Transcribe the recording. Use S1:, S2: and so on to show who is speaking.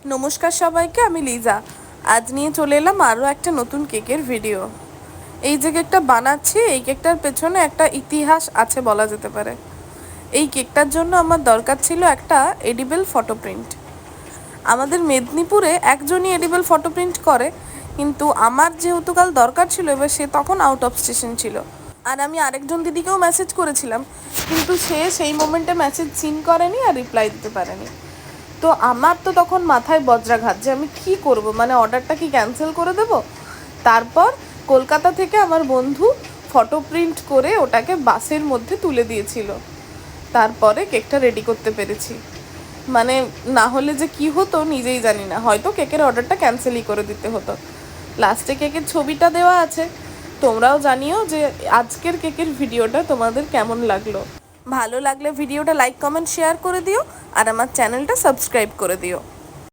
S1: নমস্কার সবাইকে, আমি লিজা। আজ নিয়ে চলে এলাম আরও একটা নতুন কেকের ভিডিও। এই যে কেকটা বানাচ্ছি, এই কেকটার পেছনে একটা ইতিহাস আছে বলা যেতে পারে। এই কেকটার জন্য আমার দরকার ছিল একটা এডিবল ফটো প্রিন্ট। আমাদের মেদিনীপুরে একজনই এডিবল ফটো প্রিন্ট করে, কিন্তু আমার যেহেতু কাল দরকার ছিল, এবার সে তখন আউট অফ স্টেশন ছিল। আর আমি আরেকজন দিদিকেও মেসেজ করেছিলাম, কিন্তু সে সেই মোমেন্টে মেসেজ সিন করেনি আর রিপ্লাই দিতে পারেনি। তো আমার তো তখন মাথায় বজ্রাঘাত যে আমি কি করব, মানে অর্ডারটা কি ক্যান্সেল করে দেব। তারপর কলকাতা থেকে আমার বন্ধু ফটো প্রিন্ট করে ওটাকে বাসের মধ্যে তুলে দিয়েছিল। তারপরে কেকটা রেডি করতে পেরেছি। মানে না হলে যে কি হতো নিজেই জানি না, হয়তো কেকের অর্ডারটা ক্যান্সেলই করে দিতে হতো। লাস্টে কেকের ছবিটা দেওয়া আছে, তোমরাও জানিও যে আজকের কেকের ভিডিওটা তোমাদের কেমন লাগলো। ভালো লাগলে ভিডিওটা লাইক কমেন্ট শেয়ার করে দিও, আর আমার চ্যানেলটা সাবস্ক্রাইব করে দিও।